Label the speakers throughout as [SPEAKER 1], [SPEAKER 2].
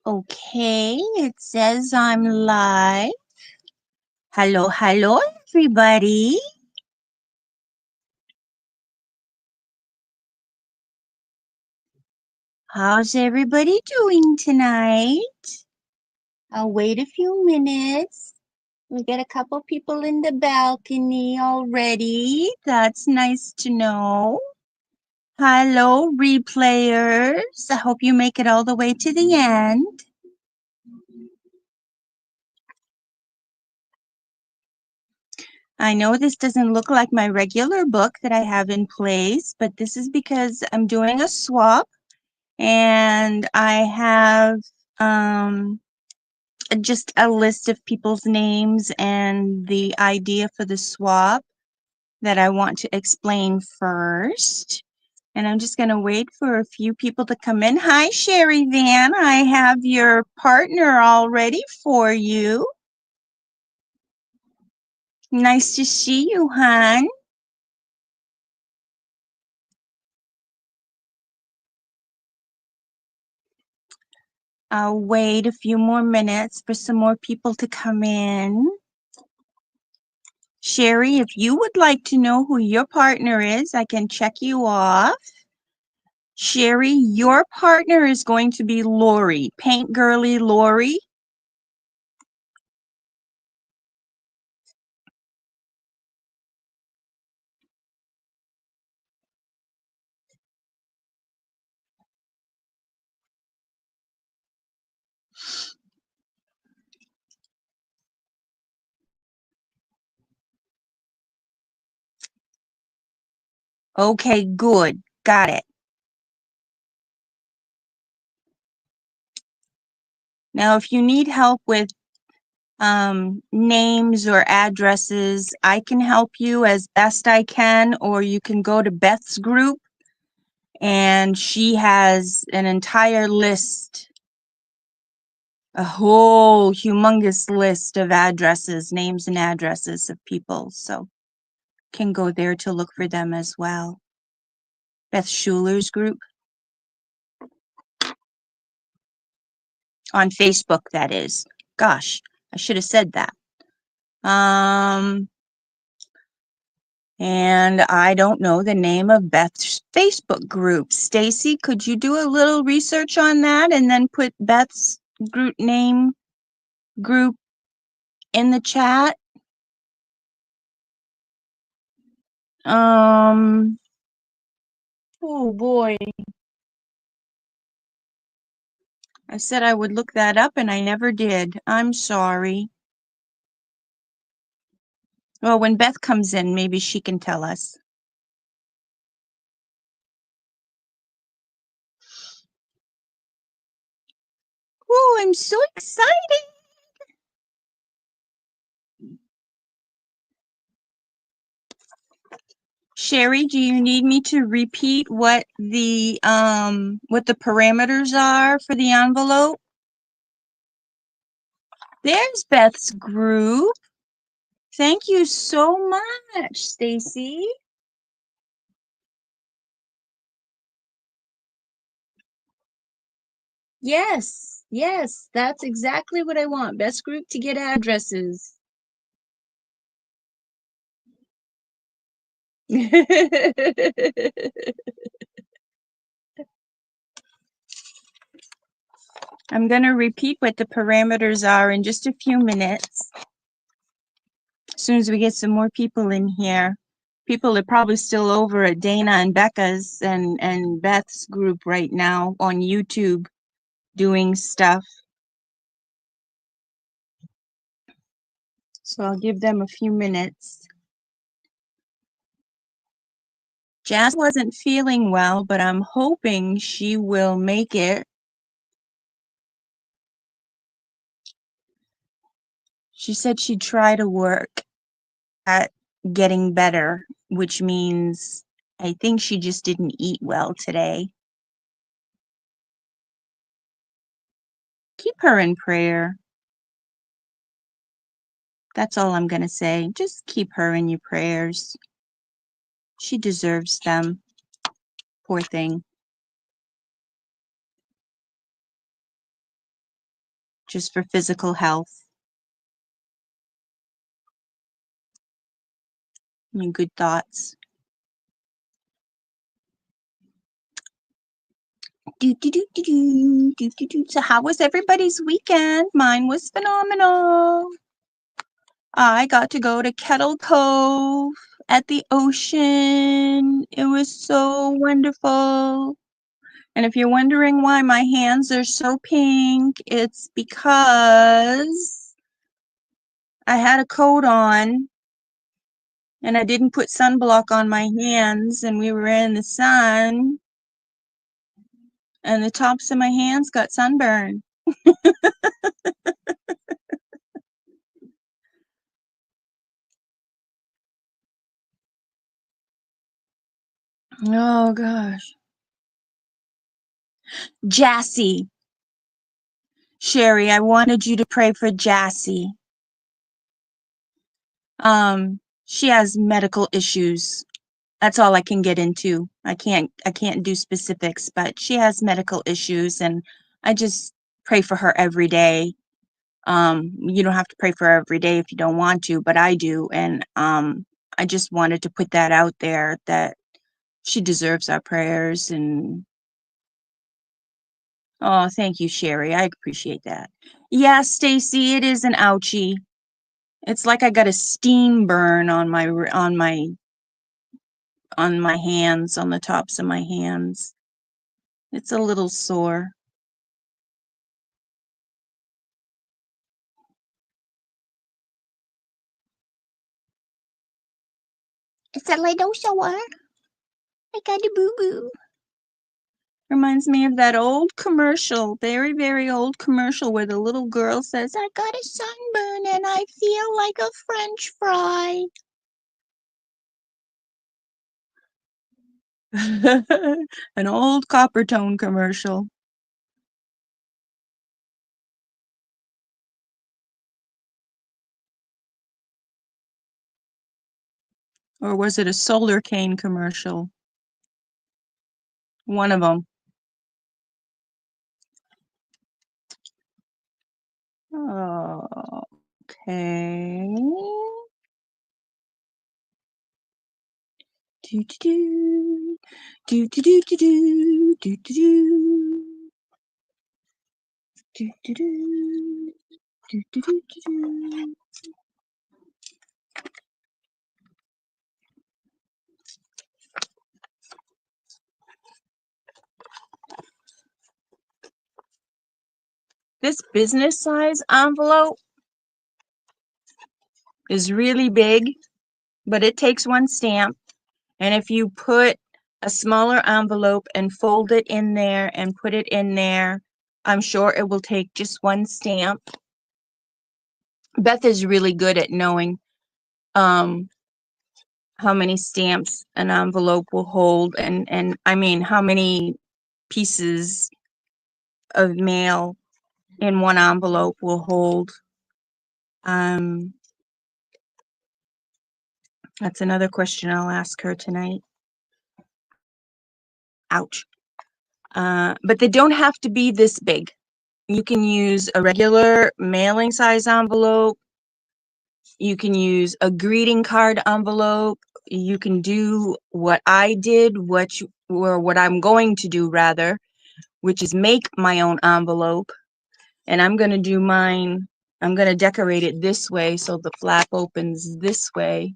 [SPEAKER 1] Okay, it says I'm live. Hello, hello, everybody. How's everybody doing tonight? I'll wait a few minutes. We got a couple people in the balcony already. That's nice to know. Hello, replayers. I hope you make it all the way to the end. I know this doesn't look like my regular book that I have in place, but this is because I'm doing a swap and I have just a list of people's names and the idea for the swap that I want to explain first. And I'm just going to wait for a few people to come in. Hi, Sherry Van. I have your partner all ready for you. Nice to see you, hon. I'll wait a few more minutes for some more people to come in. Sherry, if you would like to know who your partner is, I can check you off. Sherry, your partner is going to be Lori, Paint Girly Lori. Okay, good. Got it. Now, if you need help with names or addresses, I can help you as best I can, or you can go to Beth's group and she has an entire list, a whole humongous list of addresses, names and addresses of people. So can go there to look for them as well. Beth Schuler's group on Facebook, that is. Gosh, I should have said that. And I don't know the name of Beth's Facebook group. Stacy, could you do a little research on that and then put Beth's group name group in the chat? Oh boy. I said I would look that up and I never did. I'm sorry. Well, when Beth comes in, maybe she can tell us. Oh, I'm so excited. Sherry, do you need me to repeat what the parameters are for the envelope? There's Beth's group. Thank you so much, Stacy. Yes, yes, that's exactly what I want. Best group to get addresses. I'm going to repeat what the parameters are in just a few minutes. As soon as we get some more people in here. People are probably still over at Dana and Becca's and Beth's group right now on YouTube doing stuff. So I'll give them a few minutes. Jazz wasn't feeling well, but I'm hoping she will make it. She said she'd try to work at getting better, which means I think she just didn't eat well today. Keep her in prayer. That's all I'm going to say. Just keep her in your prayers. She deserves them. Poor thing. just for physical health and good thoughts. So how was everybody's weekend? Mine was phenomenal. I got to go to Kettle Cove at the ocean. It was so wonderful. And if you're wondering why my hands are so pink, it's because I had a coat on and I didn't put sunblock on my hands, and we were in the sun and the tops of my hands got sunburned. Oh gosh. Jassy. Sherry, I wanted you to pray for Jassy. She has medical issues. That's all I can get into. I can't do specifics, but she has medical issues and I just pray for her every day. You don't have to pray for her every day if you don't want to, but I do. And I just wanted to put that out there that she deserves our prayers. And oh, thank you, Sherry. I appreciate that. Yeah, Stacy, it is an ouchie. It's like I got a steam burn on my hands, on the tops of my hands. It's a little sore. It's a little sore. I got a boo-boo. Reminds me of that old commercial, very, very old commercial where the little girl says, I got a sunburn and I feel like a French fry. An old Coppertone commercial. Or was it a Solar Cane commercial? One of them. Oh, okay. Do do do do do do do do do do do do do do. This business size envelope is really big, but it takes one stamp. And if you put a smaller envelope and fold it in there and put it in there, I'm sure it will take just one stamp. Beth is really good at knowing how many stamps an envelope will hold, and I mean how many pieces of mail in one envelope will hold. That's another question I'll ask her tonight. Ouch. But they don't have to be this big. You can use a regular mailing size envelope. You can use a greeting card envelope. You can do what I did, what I'm going to do rather, which is make my own envelope. And I'm going to do mine. I'm going to decorate it this way so the flap opens this way.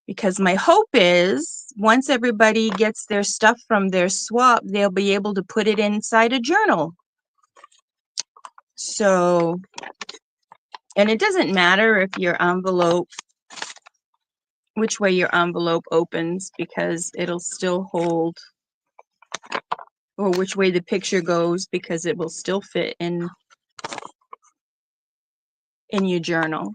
[SPEAKER 1] Because my hope is once everybody gets their stuff from their swap, they'll be able to put it inside a journal. So, and it doesn't matter if your envelope, which way your envelope opens, because it'll still hold, or which way the picture goes, because it will still fit in your journal.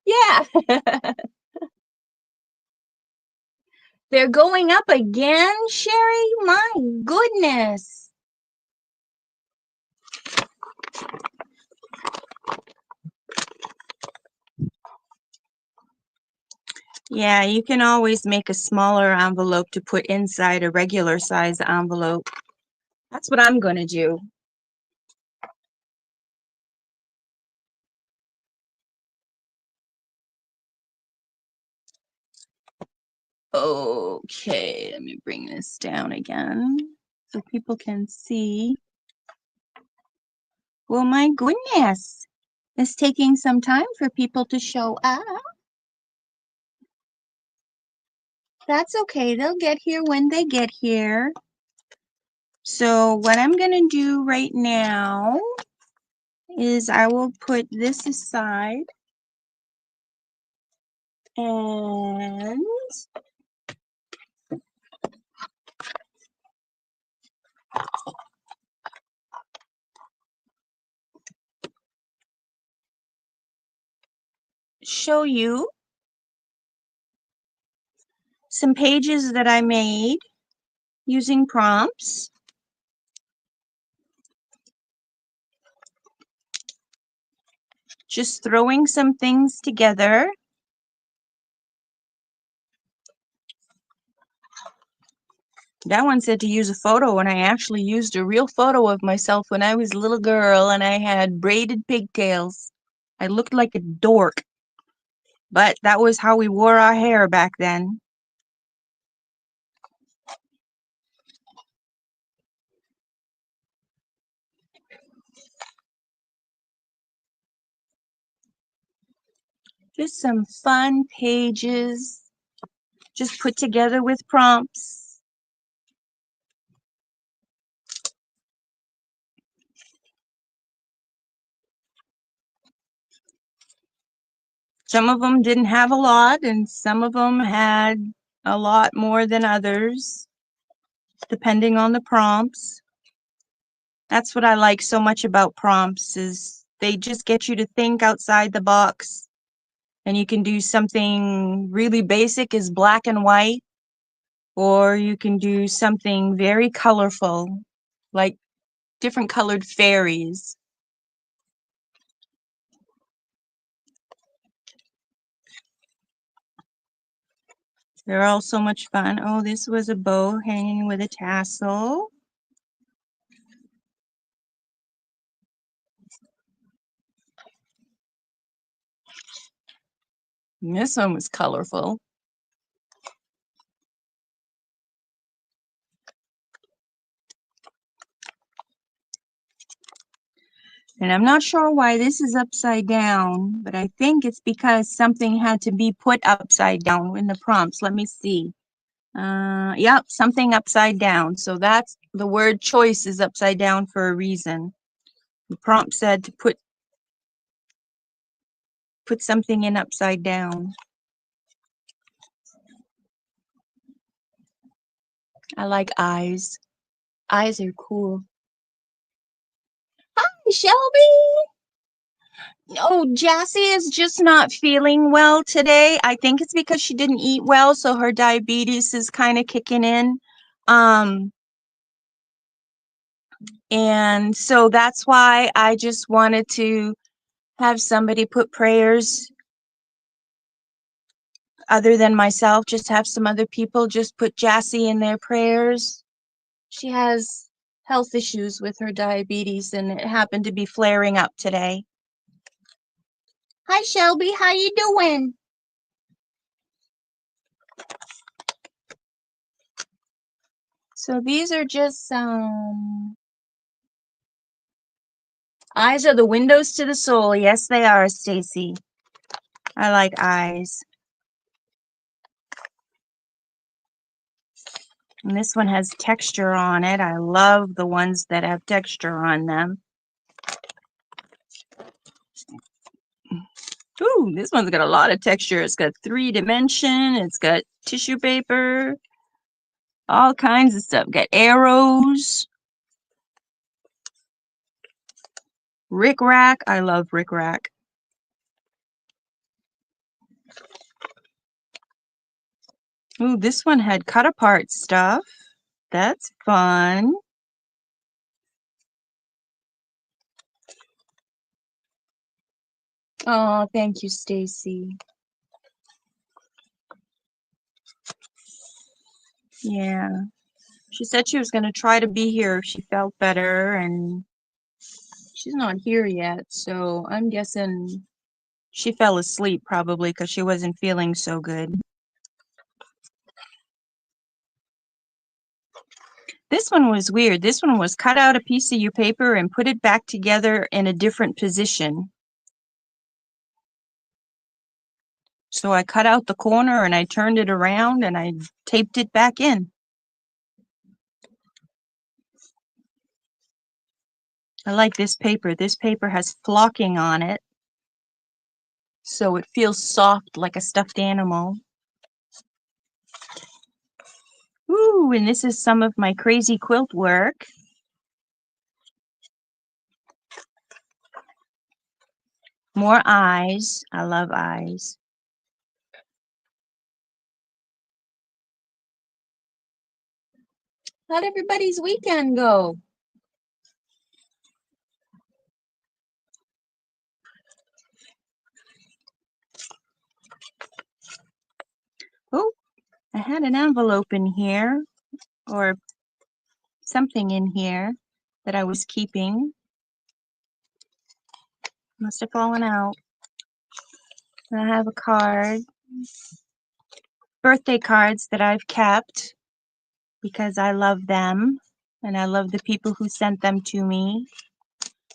[SPEAKER 1] Yeah. They're going up again, Sherry? My goodness. Yeah, you can always make a smaller envelope to put inside a regular size envelope. That's what I'm going to do. Okay, let me bring this down again so people can see. Well, my goodness, it's taking some time for people to show up. That's okay, they'll get here when they get here. So what I'm going to do right now is I will put this aside and show you some pages that I made using prompts. Just throwing some things together. That one said to use a photo, and I actually used a real photo of myself when I was a little girl and I had braided pigtails. I looked like a dork, but that was how we wore our hair back then. Just some fun pages, just put together with prompts. Some of them didn't have a lot, and some of them had a lot more than others, depending on the prompts. That's what I like so much about prompts, is they just get you to think outside the box. And you can do something really basic as black and white, or you can do something very colorful, like different colored fairies. They're all so much fun. Oh, this was a bow hanging with a tassel. And this one was colorful. And I'm not sure why this is upside down, but I think it's because something had to be put upside down in the prompts. Let me see. Yep, something upside down. So that's the word choice is upside down for a reason. The prompt said to put something in upside down. I like eyes. Eyes are cool. Hi, Shelby. Oh, Jassy is just not feeling well today. I think it's because she didn't eat well, so her diabetes is kind of kicking in. And so that's why I just wanted to have somebody put prayers other than myself, just have some other people just put Jassy in their prayers. She has health issues with her diabetes, and it happened to be flaring up today. Hi, Shelby. How you doing? So these are just some eyes are the windows to the soul. Yes, they are, Stacy. I like eyes. And this one has texture on it. I love the ones that have texture on them. Ooh, this one's got a lot of texture. It's got 3-dimension. It's got tissue paper. All kinds of stuff. Got arrows. Rick Rack. I love Rick Rack. Ooh, this one had cut apart stuff. That's fun. Oh, thank you, Stacy. Yeah. She said she was going to try to be here if she felt better, and she's not here yet, so I'm guessing she fell asleep probably because she wasn't feeling so good. This one was weird. This one was cut out a piece of your paper and put it back together in a different position. So I cut out the corner and I turned it around and I taped it back in. I like this paper. This paper has flocking on it, so it feels soft like a stuffed animal. Ooh, and this is some of my crazy quilt work. More eyes. I love eyes. How'd everybody's weekend go? Oh, I had an envelope in here, or something in here that I was keeping. Must have fallen out. And I have a card, birthday cards that I've kept because I love them and I love the people who sent them to me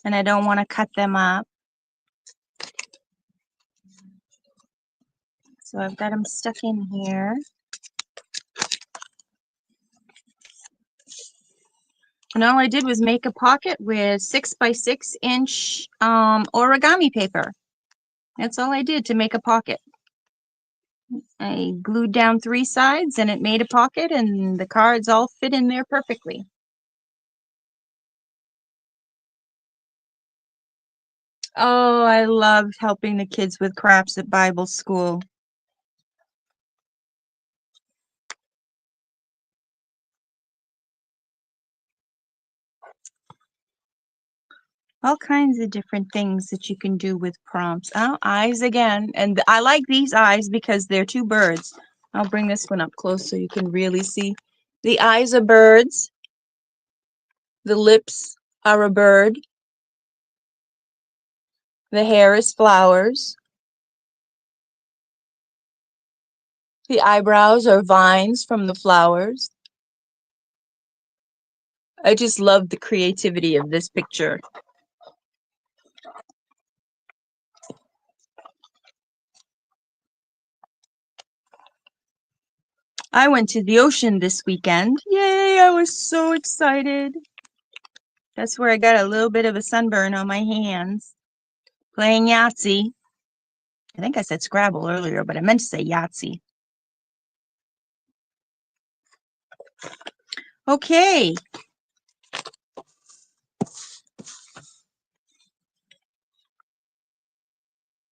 [SPEAKER 1] and I don't want to cut them up. So I've got them stuck in here. And all I did was make a pocket with 6 by 6 inch origami paper. That's all I did to make a pocket. I glued down 3 sides and it made a pocket and the cards all fit in there perfectly. Oh, I loved helping the kids with crafts at Bible school. All kinds of different things that you can do with prompts. Oh, eyes again. And I like these eyes because they're 2 birds. I'll bring this one up close so you can really see. The eyes are birds. The lips are a bird. The hair is flowers. The eyebrows are vines from the flowers. I just love the creativity of this picture. I went to the ocean this weekend. Yay, I was so excited. That's where I got a little bit of a sunburn on my hands. Playing Yahtzee. I think I said Scrabble earlier, but I meant to say Yahtzee. Okay.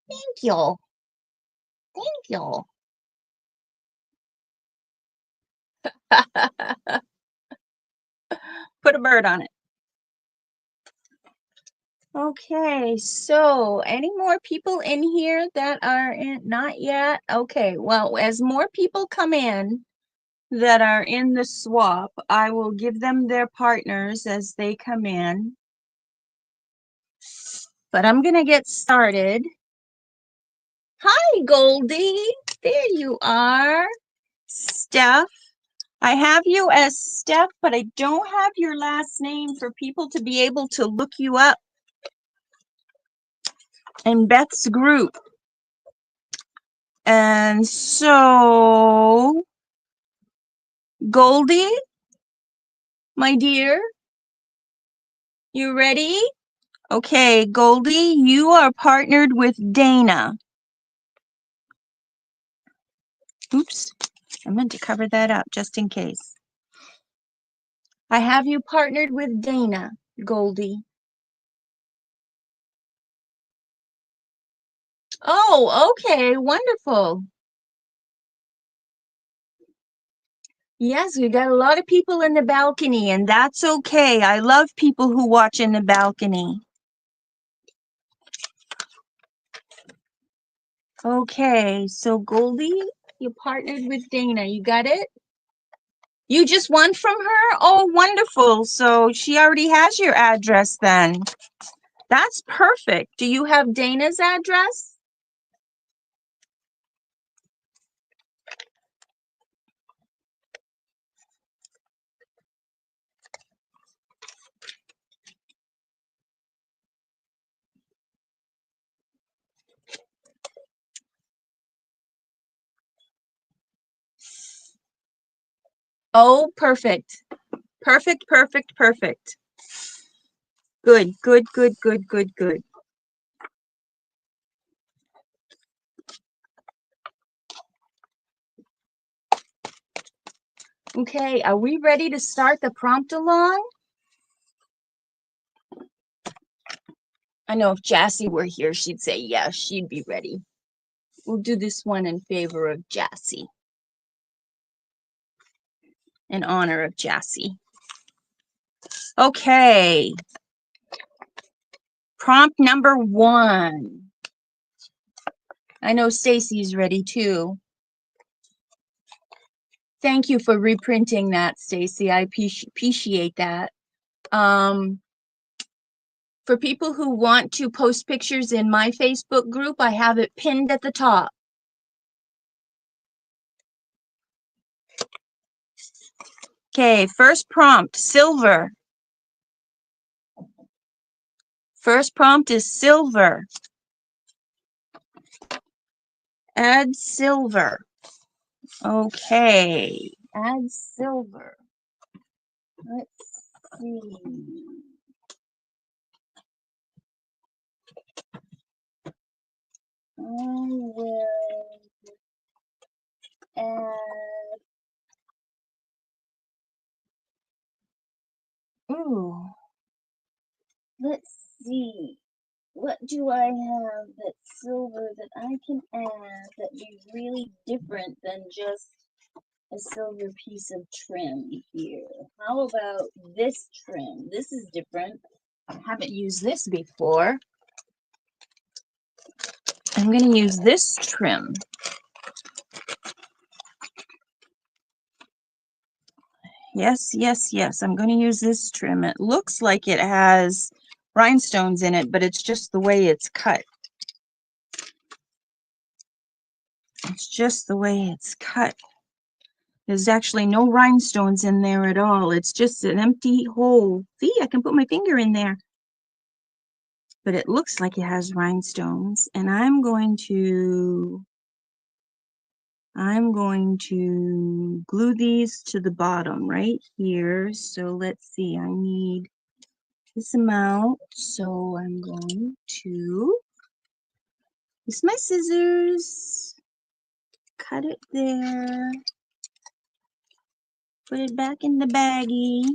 [SPEAKER 1] Thank you. Thank you. Put a bird on it. Okay, so any more people in here that are in? Not yet? Okay, well, as more people come in that are in the swap, I will give them their partners as they come in. But I'm going to get started. Hi, Goldie. There you are. Steph. I have you as Steph, but I don't have your last name for people to be able to look you up in Beth's group. And so, Goldie, my dear, you ready? Okay, Goldie, you are partnered with Dana. Oops, I meant to cover that up just in case. I have you partnered with Dana, Goldie. Oh, okay, wonderful. Yes, we got a lot of people in the balcony, and that's okay. I love people who watch in the balcony. Okay, so Goldie, you partnered with Dana. You got it? You just won from her? Oh, wonderful. So she already has your address then. That's perfect. Do you have Dana's address? Oh, perfect. Perfect, perfect, perfect. Good, good, good, good, good, good. Okay, are we ready to start the Promptalong? I know if Jassy were here, she'd say yes, she'd be ready. We'll do this one in favor of Jassy. In honor of Jassy. Okay. Prompt number 1. I know Stacy's ready too. Thank you for reprinting that, Stacy. I appreciate that. For people who want to post pictures in my Facebook group, I have it pinned at the top. Okay, first prompt, silver. First prompt is silver. Add silver. Okay, add silver. Let's see. I will add, ooh, let's see. What do I have that's silver that I can add that be really different than just a silver piece of trim here? How about this trim? This is different. I haven't used this before. I'm going to use this trim. Yes, yes, yes. I'm going to use this trim. It looks like it has rhinestones in it, but it's just the way it's cut. It's just the way it's cut. There's actually no rhinestones in there at all. It's just an empty hole. See, I can put my finger in there. But it looks like it has rhinestones. And I'm going to glue these to the bottom right here. So let's see, I need this amount. So I'm going to use my scissors, cut it there, put it back in the baggie.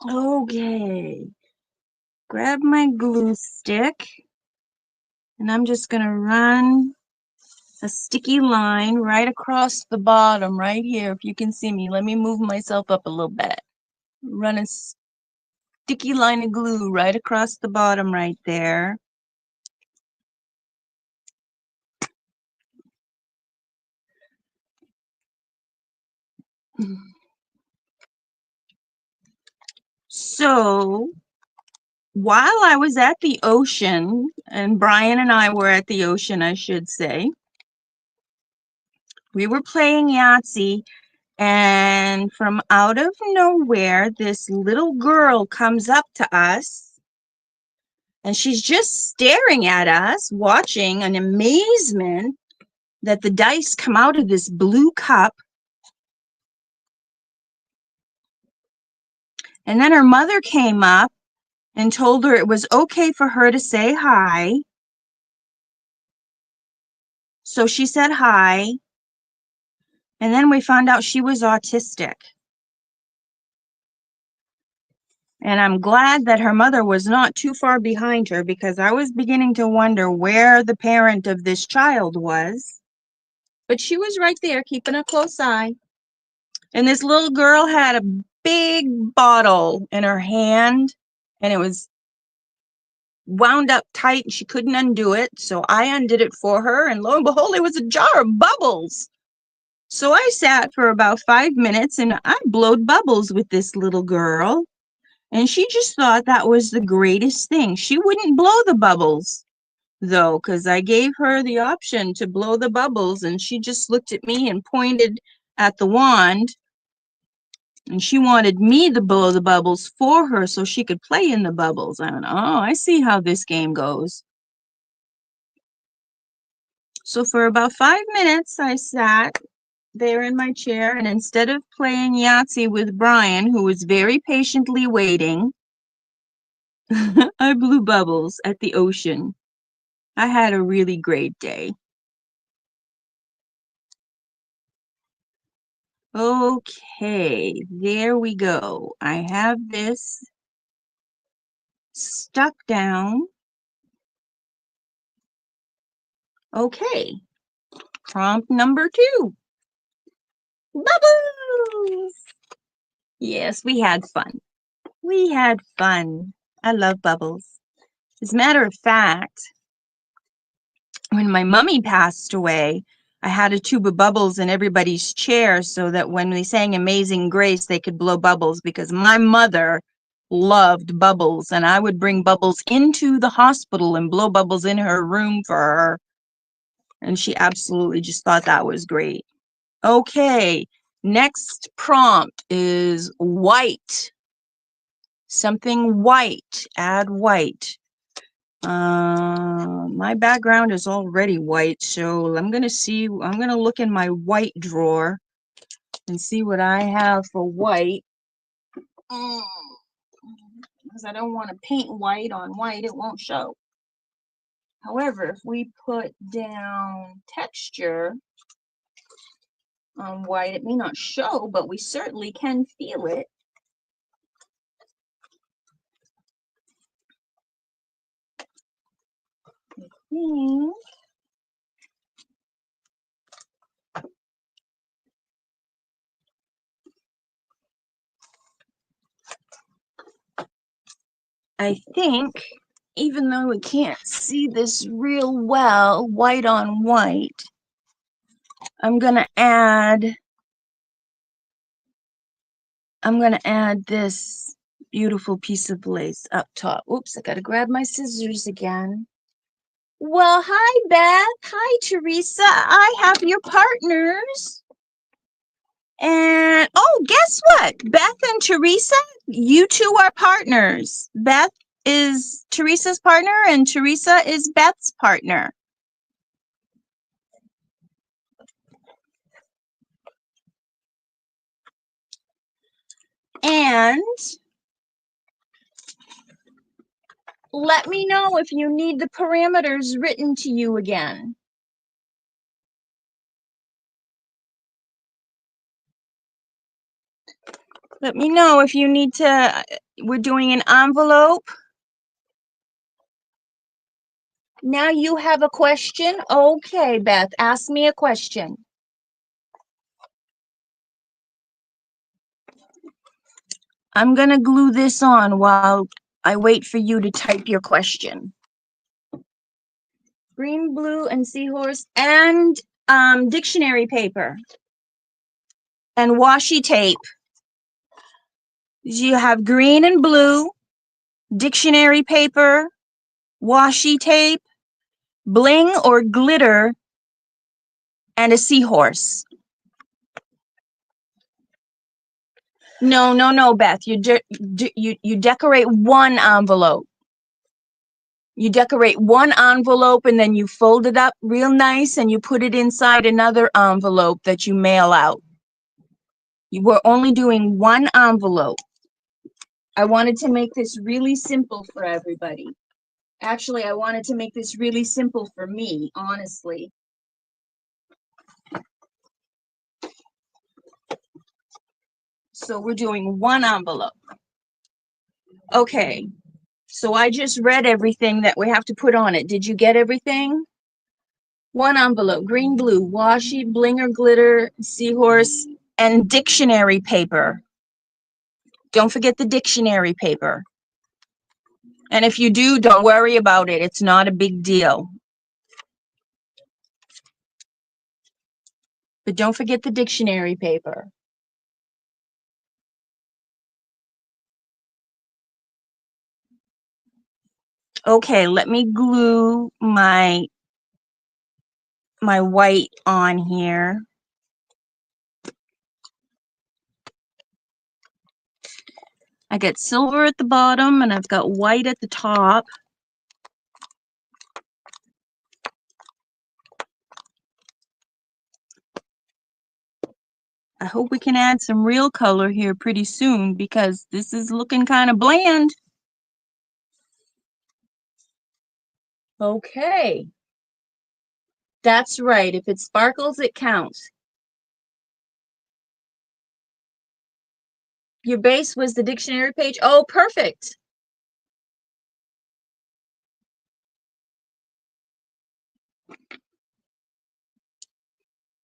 [SPEAKER 1] Okay, grab my glue stick, and I'm just going to run a sticky line right across the bottom right here. If you can see me, let me move myself up a little bit. Run a sticky line of glue right across the bottom right there. So while I was at the ocean, and Brian and I were at the ocean, I should say, we were playing Yahtzee, and from out of nowhere, this little girl comes up to us, and she's just staring at us, watching in amazement that the dice come out of this blue cup. And then her mother came up and told her it was okay for her to say hi. So she said hi. And then we found out she was autistic. And I'm glad that her mother was not too far behind her, because I was beginning to wonder where the parent of this child was. but she was right there keeping a close eye. And this little girl had a big bottle in her hand, and it was wound up tight and she couldn't undo it. So I undid it for her, and lo and behold, it was a jar of bubbles. So I sat for about 5 minutes and I blowed bubbles with this little girl. And she just thought that was the greatest thing. She wouldn't blow the bubbles, though, because I gave her the option to blow the bubbles, and she just looked at me and pointed at the wand. And she wanted me to blow the bubbles for her so she could play in the bubbles. I went, oh, I see how this game goes. So for about 5 minutes, I sat there in my chair, and instead of playing Yahtzee with Brian, who was very patiently waiting, I blew bubbles at the ocean. I had a really great day. Okay, there we go. I have this stuck down. Okay, prompt number 2. Bubbles! Yes, we had fun. We had fun. I love bubbles. As a matter of fact, when my mummy passed away, I had a tube of bubbles in everybody's chair so that when we sang Amazing Grace, they could blow bubbles, because my mother loved bubbles, and I would bring bubbles into the hospital and blow bubbles in her room for her. And she absolutely just thought that was great. Okay, next prompt is white. Something white. Add white. My background is already white, so I'm gonna look in my white drawer and see what I have for white. Because I don't want to paint white on white, it won't show. However, if we put down texture on white, it may not show, but we certainly can feel it. I think, even though we can't see this real well, white on white, I'm gonna add this beautiful piece of lace up top. Oops, I gotta grab my scissors again. Well, hi, Beth. Hi, Teresa. I have your partners. And, oh, guess what? Beth and Teresa, you two are partners. Beth is Teresa's partner, and Teresa is Beth's partner. And let me know if you need the parameters written to you again. Let me know if you need to, we're doing an envelope. Now you have a question? Okay, Beth, ask me a question. I'm gonna glue this on while I wait for you to type your question. Green, blue, and seahorse, and dictionary paper. And washi tape. You have green and blue, dictionary paper, washi tape, bling or glitter, and a seahorse. No, Beth. You decorate one envelope. You decorate one envelope and then you fold it up real nice and you put it inside another envelope that you mail out. You were only doing one envelope. I wanted to make this really simple for everybody. Actually, I wanted to make this really simple for me, honestly. So we're doing one envelope. Okay, so I just read everything that we have to put on it. Did you get everything? One envelope, green, blue, washi, blinger, glitter, seahorse, and dictionary paper. Don't forget the dictionary paper. And if you do, don't worry about it. It's not a big deal. But don't forget the dictionary paper. Okay, let me glue my white on here. I got silver at the bottom and I've got white at the top. I hope we can add some real color here pretty soon because this is looking kind of bland. Okay. That's right. If it sparkles, it counts. Your base was the dictionary page. Oh, perfect.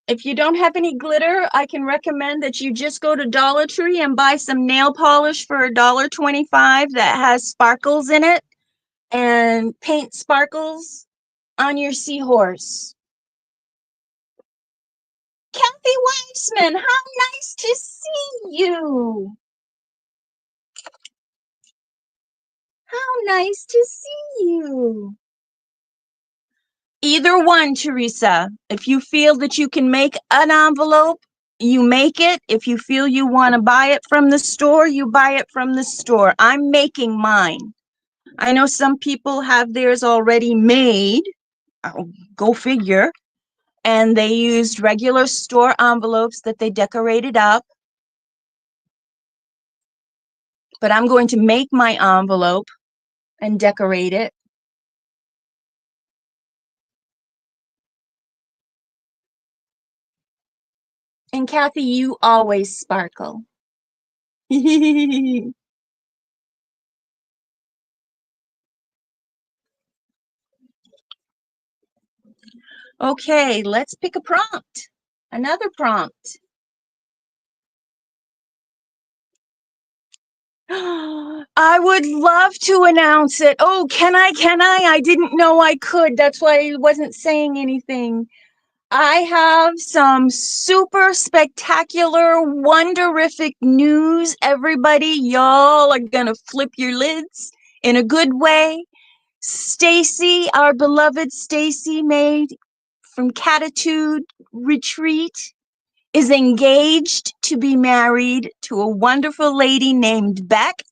[SPEAKER 1] If you don't have any glitter, I can recommend that you just go to Dollar Tree and buy some nail polish for $1.25 that has sparkles in it and paint sparkles on your seahorse. Kathy Weissman, how nice to see you. How nice to see you. Either one, Teresa. If you feel that you can make an envelope, you make it. If you feel you want to buy it from the store, you buy it from the store. I'm making mine. I know some people have theirs already made. Go figure. And they used regular store envelopes that they decorated up. But I'm going to make my envelope and decorate it. And Kathy, you always sparkle. Okay, let's pick a prompt. Another prompt. I would love to announce it. Oh, can I? Can I? I didn't know I could. That's why I wasn't saying anything. I have some super spectacular, wonderific news, everybody. Y'all are gonna flip your lids in a good way. Stacy, our beloved Stacy Maid from Catitude Retreat, is engaged to be married to a wonderful lady named Beck.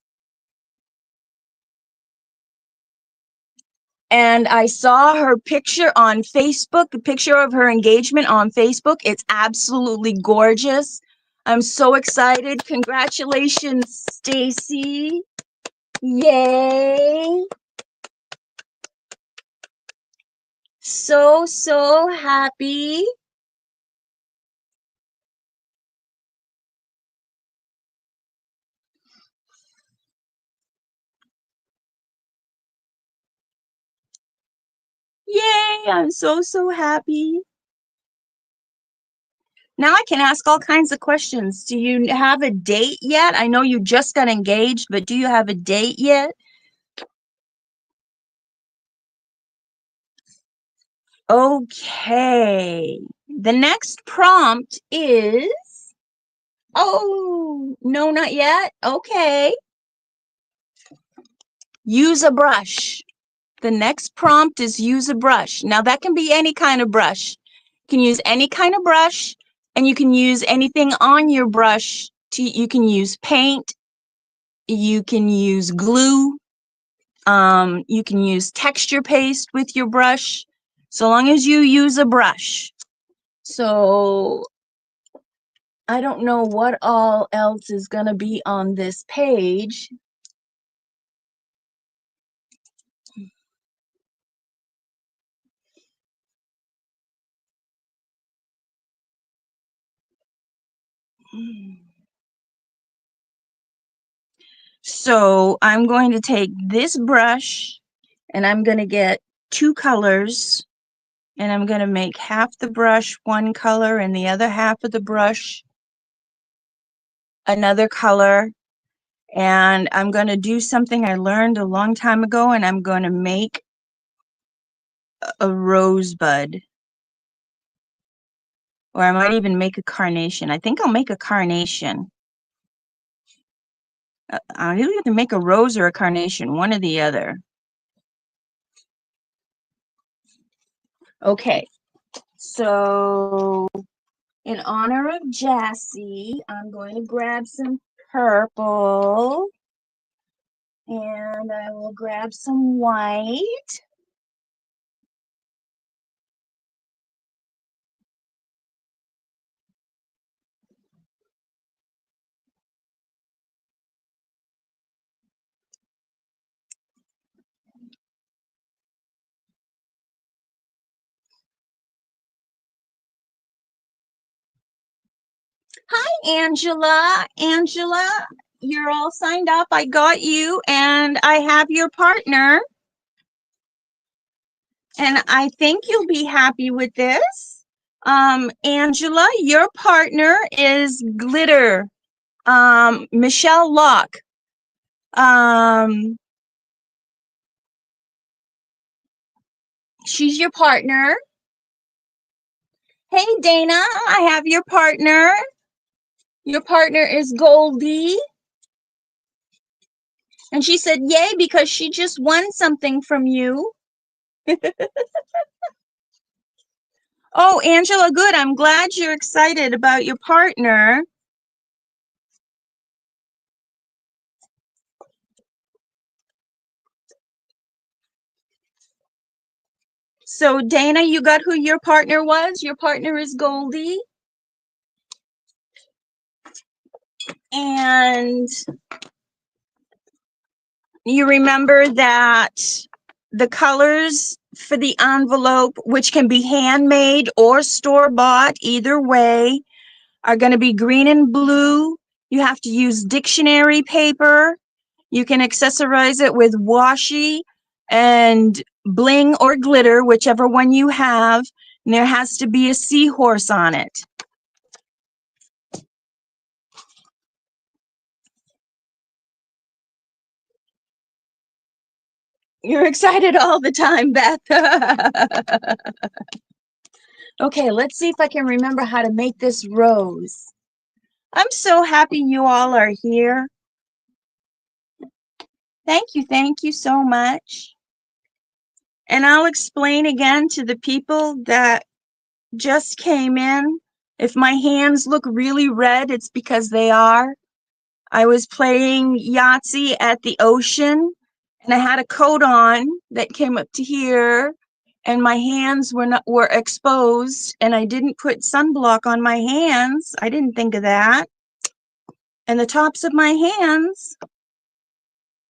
[SPEAKER 1] And I saw her picture on Facebook, a picture of her engagement on Facebook. It's absolutely gorgeous. I'm so excited. Congratulations, Stacy. Yay. So happy. Yay, I'm so happy. Now I can ask all kinds of questions. Do you have a date yet? I know you just got engaged, but do you have a date yet? Okay. The next prompt is, oh, no, not yet. Okay. Use a brush. The next prompt is use a brush. Now that can be any kind of brush. You can use any kind of brush and you can use anything on your brush. You can use paint. You can use glue. You can use texture paste with your brush, so long as you use a brush. So I don't know what all else is going to be on this page. So I'm going to take this brush and I'm going to get two colors And I'm going to make half the brush one color and the other half of the brush another color. And I'm going to do something I learned a long time ago, and I'm going to make a rosebud. Or I might even make a carnation. I think I'll make a carnation. I'll either make a rose or a carnation, one or the other. Okay, so in honor of Jessie, I'm going to grab some purple. And I will grab some white. Hi, Angela. Angela, you're all signed up. I got you, and I have your partner. And I think you'll be happy with this. Angela, your partner is Glitter. Michelle Locke. She's your partner. Hey, Dana, I have your partner. Your partner is Goldie. And she said, yay, because she just won something from you. Oh, Angela, good. I'm glad you're excited about your partner. So, Dana, you got who your partner was? Your partner is Goldie. And you remember that the colors for the envelope, which can be handmade or store-bought, either way, are going to be green and blue. You have to use dictionary paper. You can accessorize it with washi and bling or glitter, whichever one you have. And there has to be a seahorse on it. You're excited all the time, Beth. Okay, let's see if I can remember how to make this rose. I'm so happy you all are here. Thank you so much. And I'll explain again to the people that just came in. If my hands look really red, it's because they are. I was playing Yahtzee at the ocean, and I had a coat on that came up to here, and my hands were exposed, and I didn't put sunblock on my hands. I didn't think of that. And the tops of my hands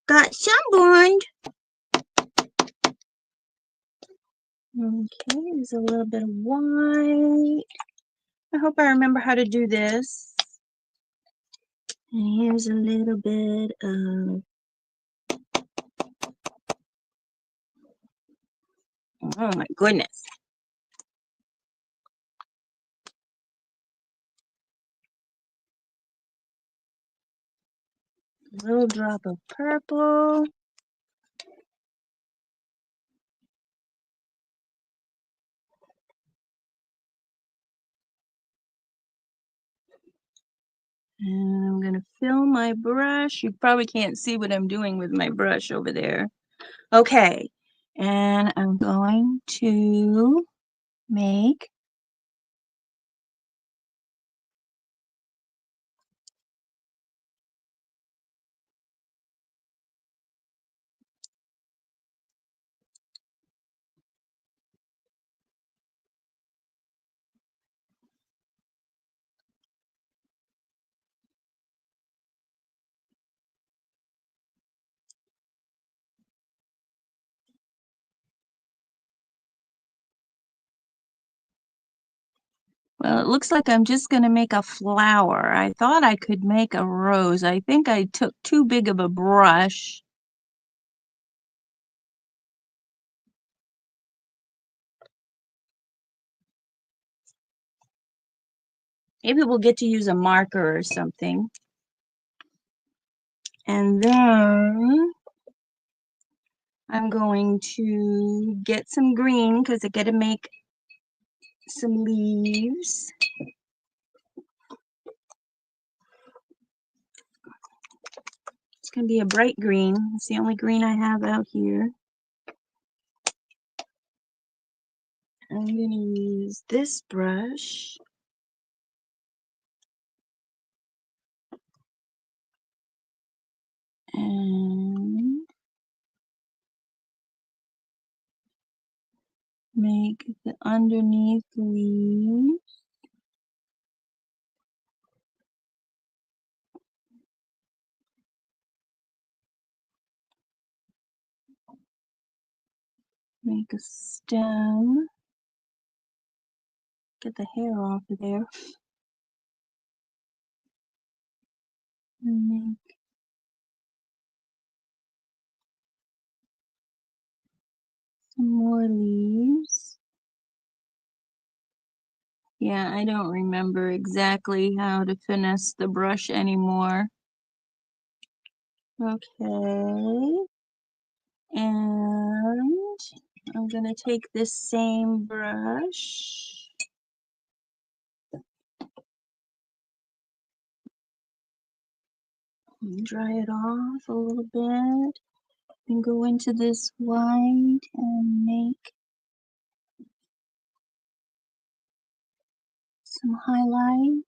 [SPEAKER 1] got sunburned. Okay, there's a little bit of white. I hope I remember how to do this. And here's a little bit of, oh my goodness. A little drop of purple. And I'm going to fill my brush. You probably can't see what I'm doing with my brush over there. Okay, and I'm going to make well, it looks like I'm just going to make a flower. I thought I could make a rose. I think I took too big of a brush. Maybe we'll get to use a marker or something. And then I'm going to get some green because I got to make some leaves. It's going to be a bright green. It's the only green I have out here. I'm going to use this brush. And make the underneath leaves. Make a stem. Get the hair off of there. And make some more leaves. Yeah, I don't remember exactly how to finesse the brush anymore. Okay. And I'm gonna take this same brush and dry it off a little bit and go into this white and make some highlight.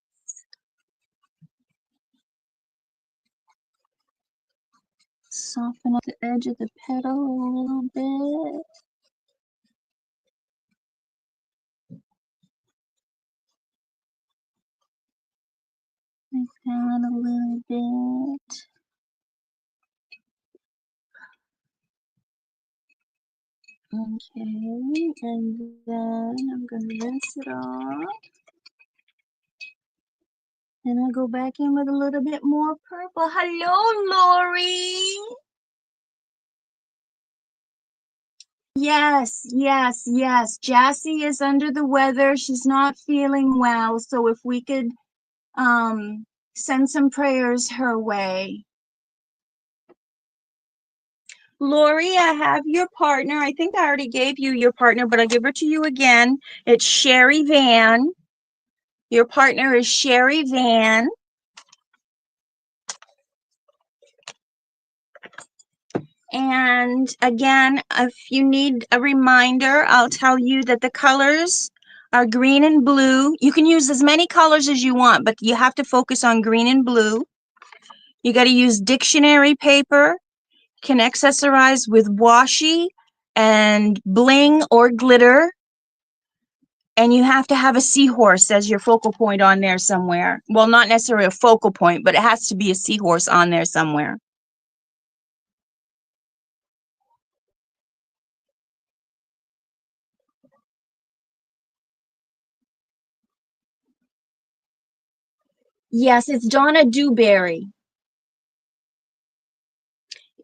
[SPEAKER 1] Soften up the edge of the petal a little bit. Like that a little bit. Okay, and then I'm going to rinse it off. And I'll go back in with a little bit more purple. Hello, Lori. Yes, yes, yes. Jassy is under the weather. She's not feeling well. So if we could send some prayers her way. Lori, I have your partner. I think I already gave you your partner, but I'll give her to you again. It's Sherry Van. Your partner is Sherry Van. And again, if you need a reminder, I'll tell you that the colors are green and blue. You can use as many colors as you want, but you have to focus on green and blue. You got to use dictionary paper. Can accessorize with washi and bling or glitter. And you have to have a seahorse as your focal point on there somewhere. Well, not necessarily a focal point, but it has to be a seahorse on there somewhere. Yes, it's Donna Dewberry.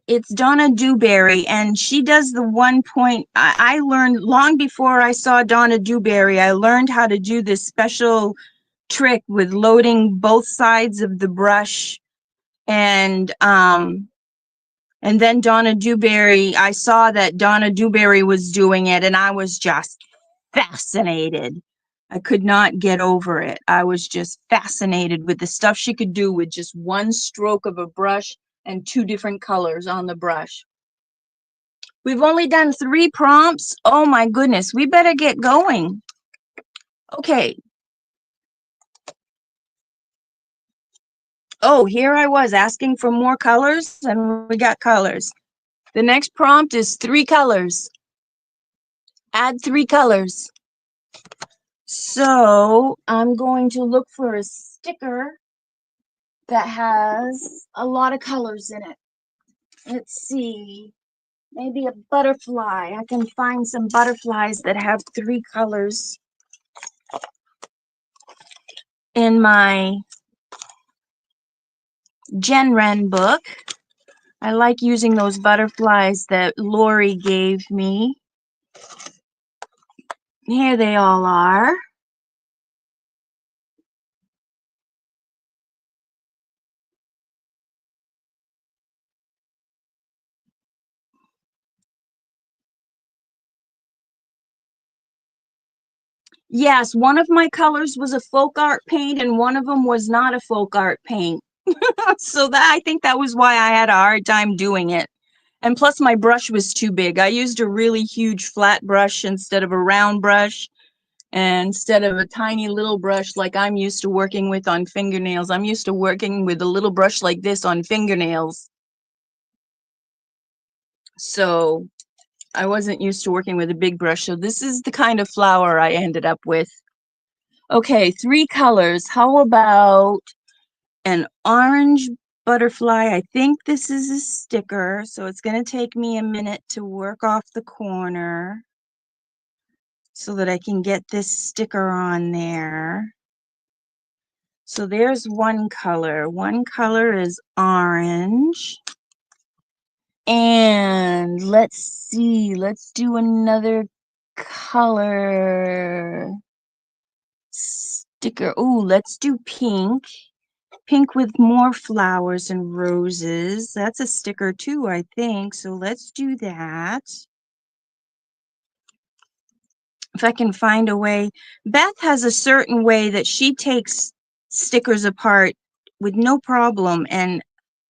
[SPEAKER 1] It's Donna Dewberry, and she does the 1 point. I learned long before I saw Donna Dewberry, I learned how to do this special trick with loading both sides of the brush. And then Donna Dewberry, I saw that Donna Dewberry was doing it, and I was just fascinated. I could not get over it. I was just fascinated with the stuff she could do with just one stroke of a brush and 2 different colors on the brush. We've only done 3 prompts. Oh my goodness, we better get going. Okay. Oh, here I was asking for more colors, and we got colors. The next prompt is 3 colors. Add 3 colors. So I'm going to look for a sticker that has a lot of colors in it. Let's see. Maybe a butterfly. I can find some butterflies that have 3 colors in my Genren book. I like using those butterflies that Lori gave me. Here they all are. Yes, one of my colors was a folk art paint and one of them was not a folk art paint. So that I think that was why I had a hard time doing it. And plus my brush was too big. I used a really huge flat brush instead of a round brush. And instead of a tiny little brush like I'm used to working with on fingernails, I'm used to working with a little brush like this on fingernails. So I wasn't used to working with a big brush. So this is the kind of flower I ended up with. Okay, 3 colors. How about an orange butterfly? I think this is a sticker, so it's going to take me a minute to work off the corner so that I can get this sticker on there. So there's one color. One color is orange. And let's see, let's do another color sticker. Oh, let's do pink. Pink with more flowers and roses. That's a sticker too, I think. So let's do that. If I can find a way. Beth has a certain way that she takes stickers apart with no problem, and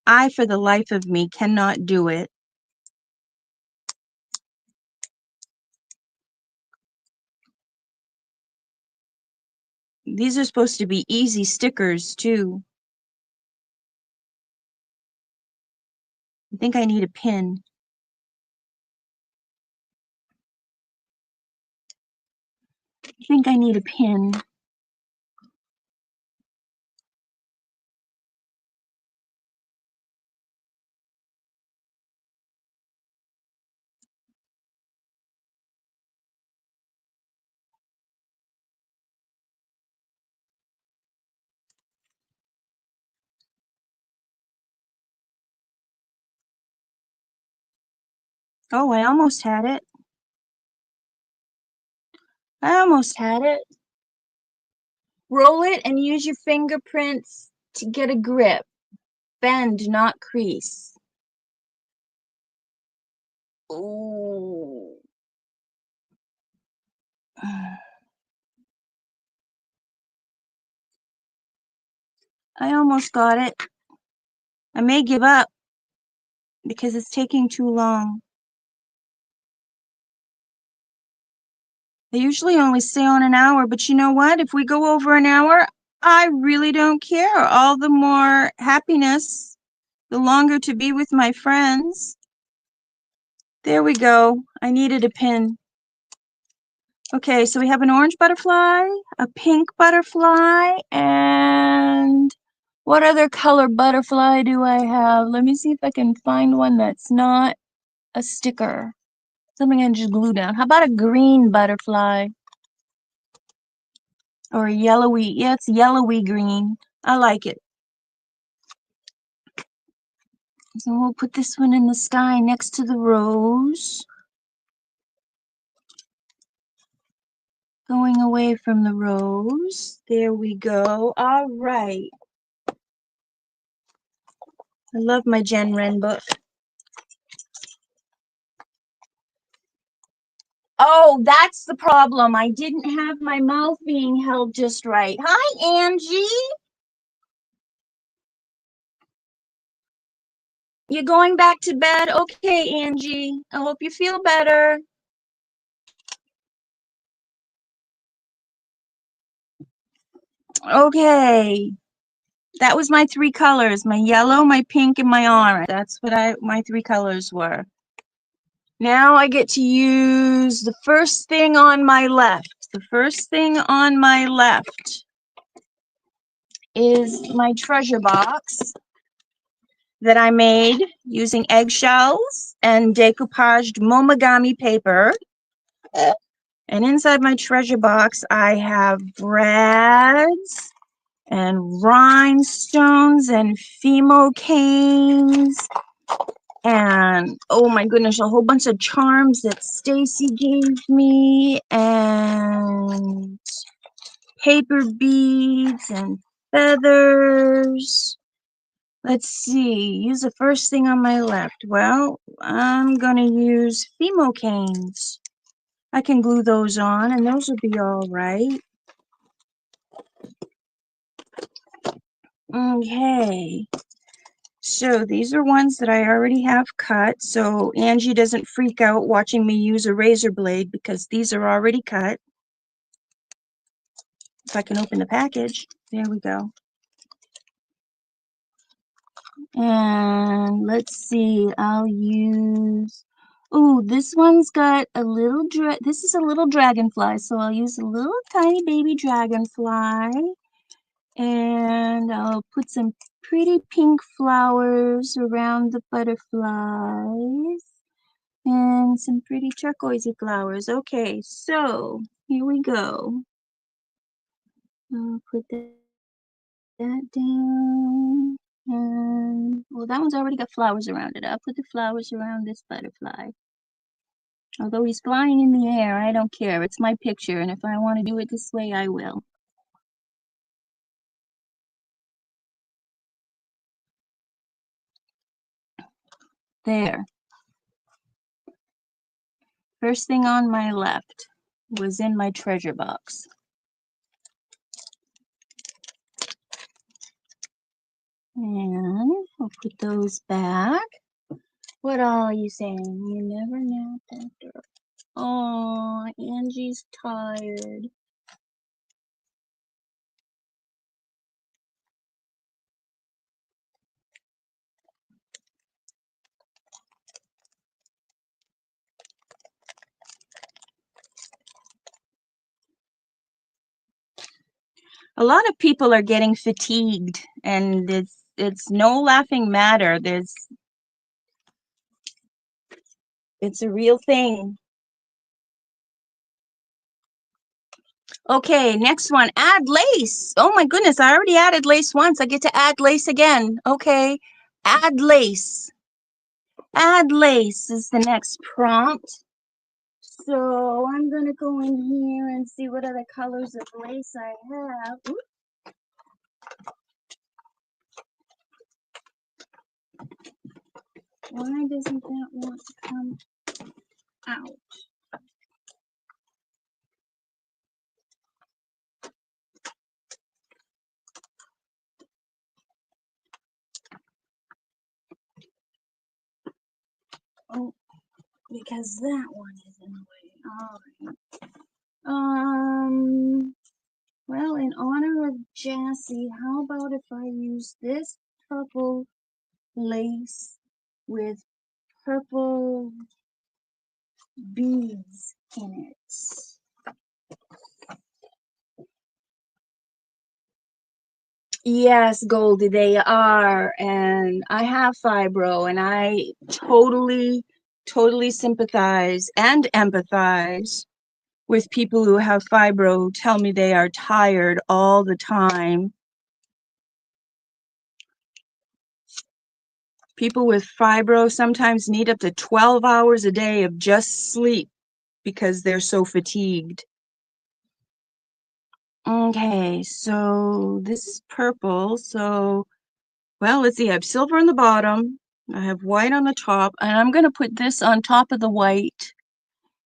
[SPEAKER 1] I, for the life of me, cannot do it. These are supposed to be easy stickers too. I think I need a pin. I think I need a pin. Oh, I almost had it. I almost had it. Roll it and use your fingerprints to get a grip. Bend, not crease. Ooh. I almost got it. I may give up because it's taking too long. They usually only stay on an hour, but you know what? If we go over an hour, I really don't care. All the more happiness, the longer to be with my friends. There we go. I needed a pin. Okay, so we have an orange butterfly, a pink butterfly, and what other color butterfly do I have? Let me see if I can find one that's not a sticker. Something I can just glue down. How about a green butterfly? Or a yellowy, yeah, it's yellowy green. I like it. So we'll put this one in the sky next to the rose. Going away from the rose. There we go. All right. I love my Jen Wren book. Oh, that's the problem. I didn't have my mouth being held just right. Hi, Angie. You're going back to bed? Okay, Angie. I hope you feel better. Okay. That was my 3 colors, my yellow, my pink, and my orange. That's what my 3 colors were. Now I get to use the first thing on my left. The first thing on my left is my treasure box that I made using eggshells and decoupaged momogami paper. And inside my treasure box, I have brads and rhinestones and phimo canes and, oh my goodness, a whole bunch of charms that Stacy gave me and paper beads and feathers. Let's see, use the first thing on my left. Well, I'm going to use phimo canes. I can glue those on and those will be all right. Okay. So these are ones that I already have cut, so Angie doesn't freak out watching me use a razor blade because these are already cut. If I can open the package, there we go. And let's see, I'll use, oh, this one's got a little, this is a little dragonfly, so I'll use a little tiny baby dragonfly. And I'll put some pretty pink flowers around the butterflies. And some pretty turquoisey flowers. Okay, so here we go. I'll put that down. And, well, that one's already got flowers around it. I'll put the flowers around this butterfly. Although he's flying in the air, I don't care. It's my picture, and if I want to do it this way, I will. There. First thing on my left was in my treasure box. And I'll put those back. What all are you saying? You never napped after. Oh, Angie's tired. A lot of people are getting fatigued, and it's no laughing matter. It's a real thing. Okay, next one, add lace. Oh my goodness, I already added lace once. I get to add lace again. Okay, add lace. Add lace is the next prompt. So I'm gonna go in here and see what other colors of lace I have. Oops. Why doesn't that want to come out? Oh, because that one is in the way. All right. Well, in honor of Jassy, how about if I use this purple lace with purple beads in it? Yes, Goldie, they are. And I have fibro, and I totally sympathize and empathize with people who have fibro tell me they are tired all the time. People with fibro sometimes need up to 12 hours a day of just sleep because they're so fatigued. Okay, so this is purple. So, well, let's see. I have silver on the bottom. I have white on the top. And I'm going to put this on top of the white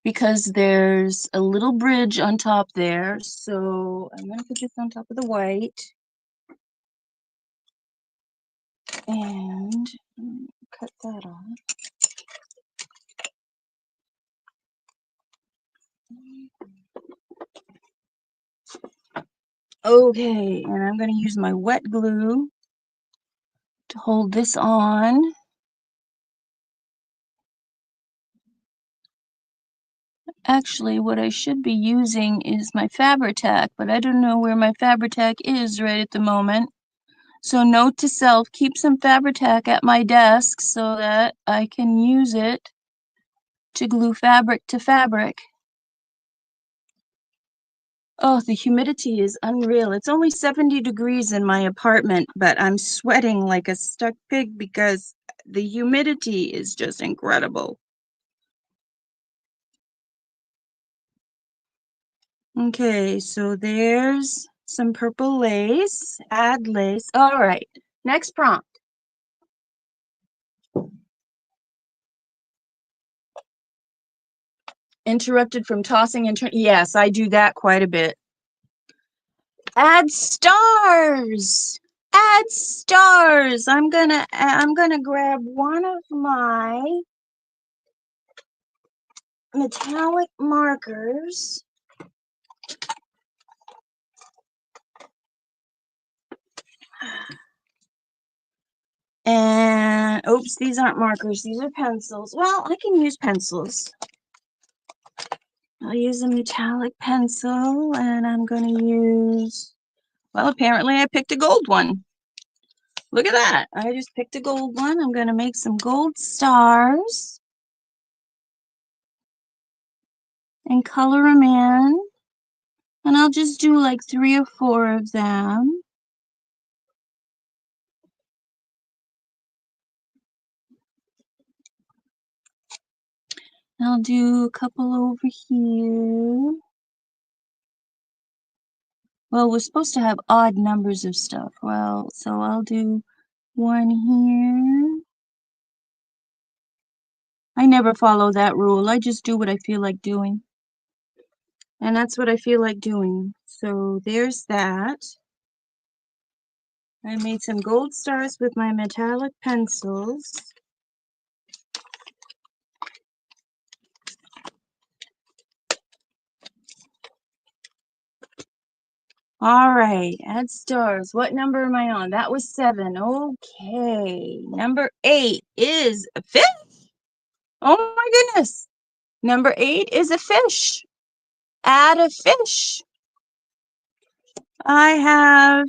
[SPEAKER 1] because there's a little bridge on top there. So I'm going to put this on top of the white. And cut that off. Okay, and I'm going to use my wet glue to hold this on. Actually, what I should be using is my Fabri-Tac, but I don't know where my Fabri-Tac is right at the moment. So note to self, keep some Fabri-Tac at my desk so that I can use it to glue fabric to fabric. Oh, the humidity is unreal. It's only 70 degrees in my apartment, but I'm sweating like a stuck pig because the humidity is just incredible. Okay, so there's some purple lace, add lace. All right, next prompt. Interrupted from tossing and turning. Yes, I do that quite a bit. Add stars. Add stars. I'm gonna grab one of my metallic markers. And oops, these aren't markers, these are pencils. Well, I can use pencils. I'll use a metallic pencil, and I'm going to use, well, apparently I picked a gold one. Look at that. I just picked a gold one. I'm going to make some gold stars and color them in. And I'll just do like 3 or 4 of them. I'll do a couple over here. Well, we're supposed to have odd numbers of stuff. Well, so I'll do one here. I never follow that rule. I just do what I feel like doing. And that's what I feel like doing. So there's that. I made some gold stars with my metallic pencils. All right, add stars. What number am I on? That was 7. Okay. Number 8 is a fish. Oh my goodness. Number 8 is a fish. Add a fish. I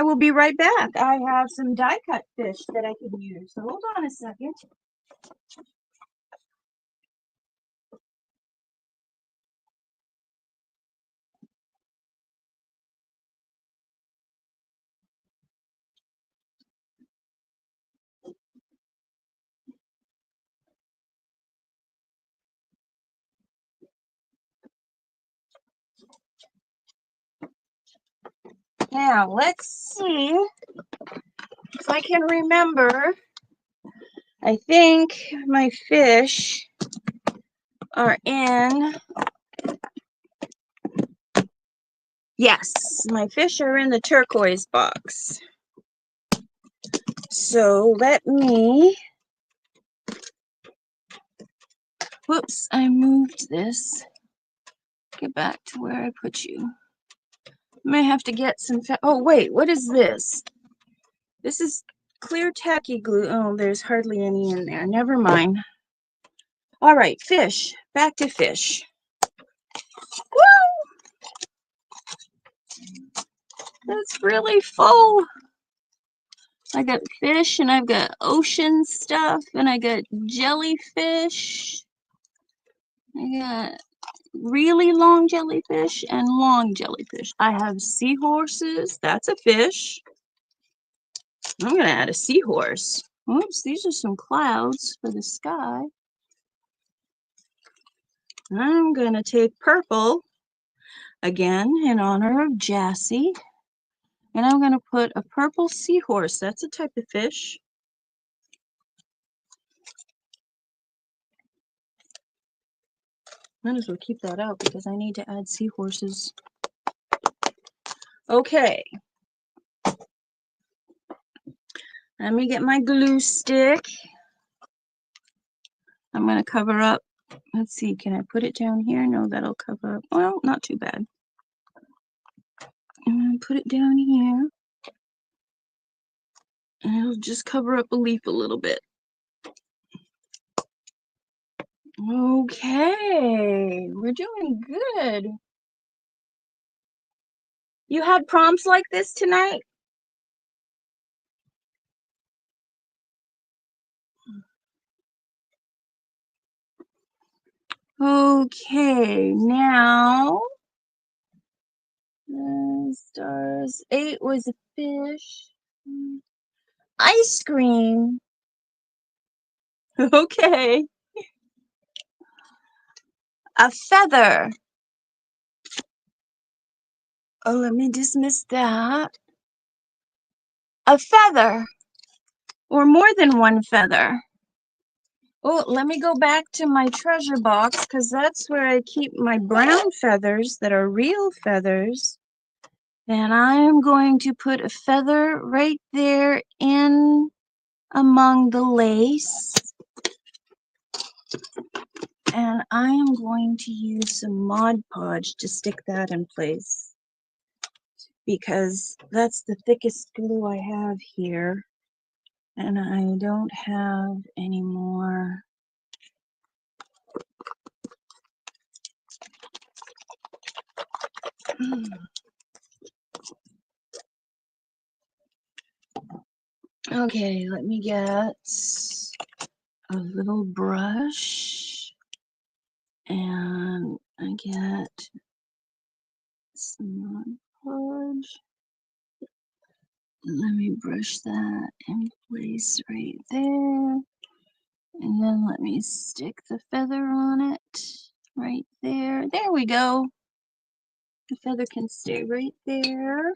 [SPEAKER 1] will be right back. I have some die cut fish that I can use. So hold on a second. Now, let's see if I can remember. I think my fish are in. Yes, my fish are in the turquoise box. So let me. Whoops, I moved this. Get back to where I put you. I may have to get some. Oh, wait, what is this? This is clear tacky glue. Oh, there's hardly any in there. Never mind. All right, fish. Back to fish. Woo! That's really full. I got fish, and I've got ocean stuff, and I got jellyfish. I got really long jellyfish and long jellyfish. I have seahorses. That's a fish. I'm going to add a seahorse. Oops, these are some clouds for the sky. I'm going to take purple, again, in honor of Jassy. And I'm going to put a purple seahorse. That's a type of fish. Might as well keep that out because I need to add seahorses. Okay. Let me get my glue stick. I'm going to cover up. Let's see, can I put it down here? No, that'll cover up. Well, not too bad. I'm going to put it down here. And it'll just cover up a leaf a little bit. Okay, we're doing good. You had prompts like this tonight? Okay, now stars. 8 was a fish. Ice cream. Okay. A feather. Oh, let me dismiss that. A feather. Or more than one feather. Oh, let me go back to my treasure box because that's where I keep my brown feathers that are real feathers. And I am going to put a feather right there in among the lace. And I am going to use some Mod Podge to stick that in place because that's the thickest glue I have here. And I don't have any more. Okay, let me get a little brush and I get some Mod Podge. Let me brush that in place right there. And then let me stick the feather on it right there. There we go. The feather can stay right there.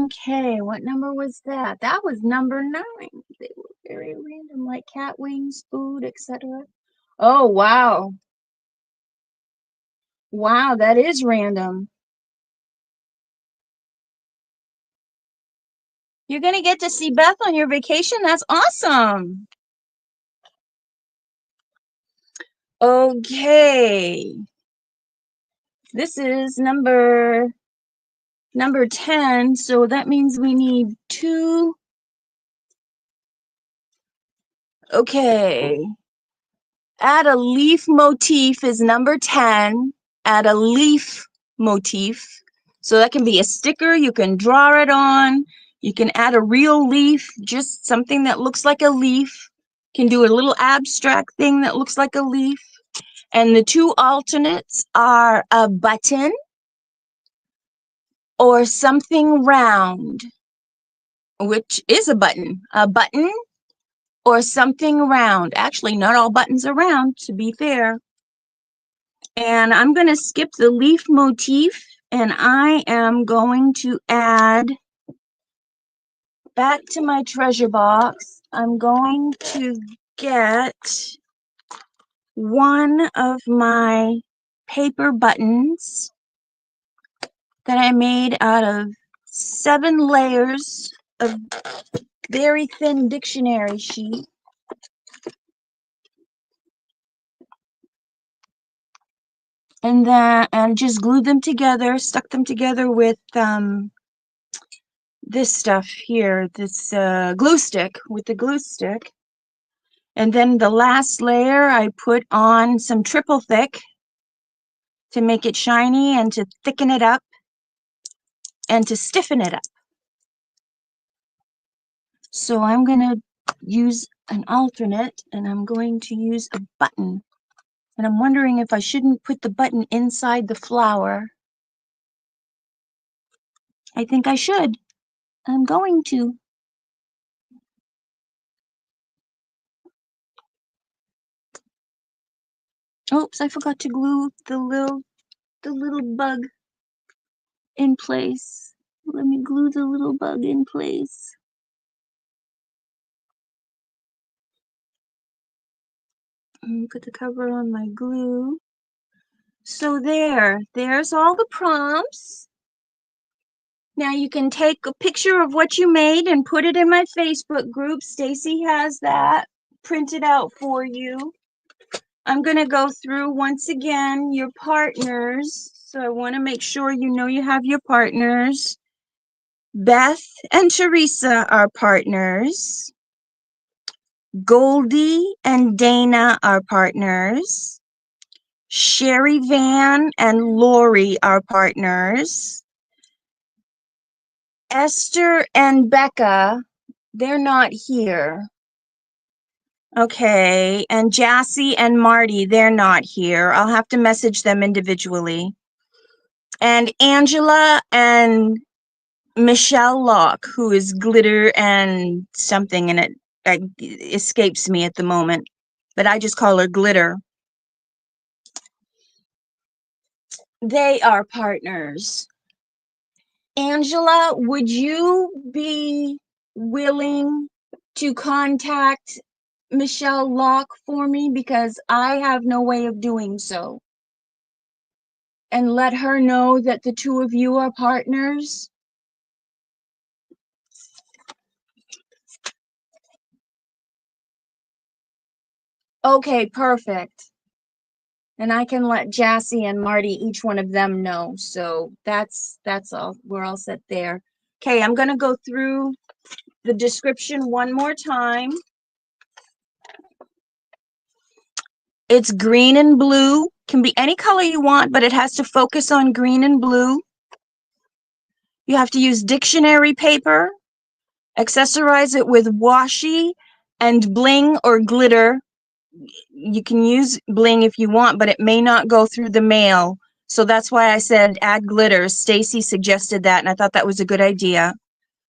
[SPEAKER 1] Okay, what number was that? That was number 9. They were very random, like cat wings, food, etc. Oh, wow. Wow, that is random. You're going to get to see Beth on your vacation? That's awesome. Okay. This is number 10, so that means we need 2. Okay. Add a leaf motif is number 10. Add a leaf motif. So that can be a sticker, you can draw it on. You can add a real leaf, just something that looks like a leaf. You can do a little abstract thing that looks like a leaf. And the 2 alternates are a button or something round, which is a button. A button or something round. Actually, not all buttons are round, to be fair. And I'm going to skip the leaf motif, and I am going to add, back to my treasure box, I'm going to get one of my paper buttons that I made out of 7 layers of very thin dictionary sheet. And then just glued them together, stuck them together with this stuff here, this glue stick, with the glue stick. And then the last layer I put on some triple thick to make it shiny and to thicken it up and to stiffen it up. So I'm going to use an alternate, and I'm going to use a button. And I'm wondering if I shouldn't put the button inside the flower. I think I should. I'm going to. Oops, I forgot to glue the little bug in place. Let me glue the little bug in place. Put the cover on my glue. So there's all the prompts. Now you can take a picture of what you made and put it in my Facebook group. Stacy has that printed out for you. I'm going to go through once again your partners. So I want to make sure you know you have your partners. Beth and Teresa are partners. Goldie and Dana are partners. Sherry Van and Lori are partners. Esther and Becca, they're not here. Okay, and Jassy and Marty, they're not here. I'll have to message them individually. And Angela and Michelle Locke, who is glitter and something, and it escapes me at the moment, but I just call her Glitter. They are partners. Angela, would you be willing to contact Michelle Locke for me, because I have no way of doing so, and let her know that the two of you are partners? Okay, perfect. And I can let Jassy and Marty, each one of them, know. So that's all. We're all set there. Okay, I'm going to go through the description one more time. It's green and blue. Can be any color you want, but it has to focus on green and blue. You have to use dictionary paper. Accessorize it with washi and bling or glitter. You can use bling if you want, but it may not go through the mail. So that's why I said add glitter. Stacy suggested that, and I thought that was a good idea.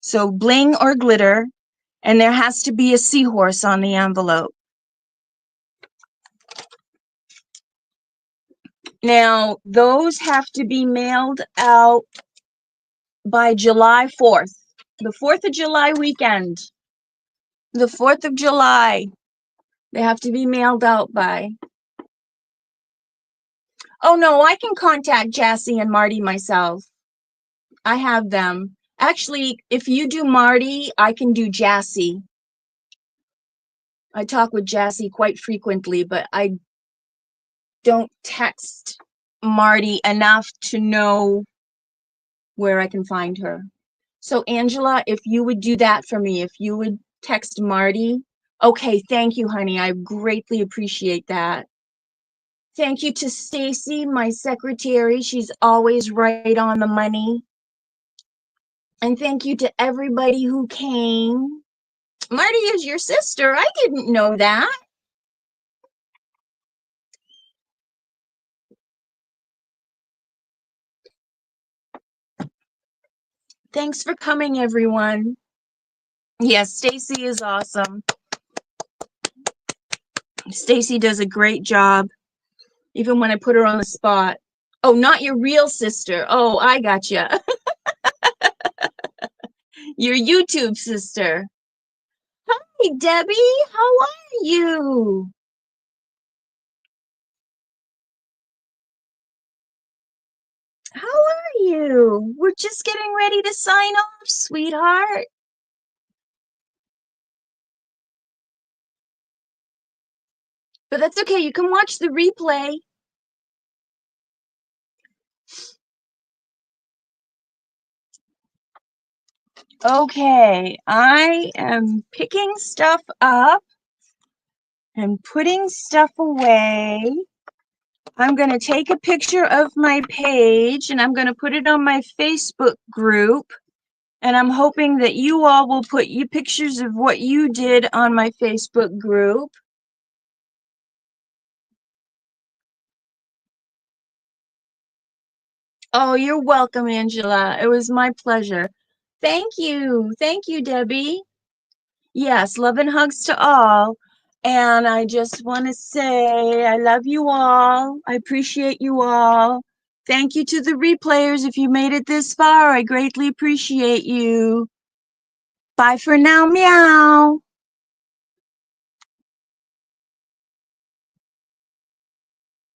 [SPEAKER 1] So bling or glitter, and there has to be a seahorse on the envelope. Now, those have to be mailed out by July 4th, the 4th of July weekend. The 4th of July. They have to be mailed out by. Oh, no, I can contact Jassy and Marty myself. I have them. Actually, if you do Marty, I can do Jassy. I talk with Jassy quite frequently, but I don't text Marty enough to know where I can find her. So, Angela, if you would do that for me, if you would text Marty. Okay, thank you, honey. I greatly appreciate that. Thank you to Stacy, my secretary. She's always right on the money. And thank you to everybody who came. Marty is your sister. I didn't know that. Thanks for coming, everyone. Yes, Stacy is awesome. Stacy does a great job, even when I put her on the spot. Oh, not your real sister. Oh, I gotcha. Your YouTube sister. Hey, Debbie, how are you? How are you? We're just getting ready to sign off, sweetheart. But that's okay. You can watch the replay. Okay, I am picking stuff up and putting stuff away. I'm going to take a picture of my page and I'm going to put it on my Facebook group. And I'm hoping that you all will put your pictures of what you did on my Facebook group. Oh, you're welcome, Angela. It was my pleasure. Thank you. Thank you, Debbie. Yes, love and hugs to all. And I just want to say I love you all. I appreciate you all. Thank you to the replayers. If you made it this far, I greatly appreciate you. Bye for now, meow.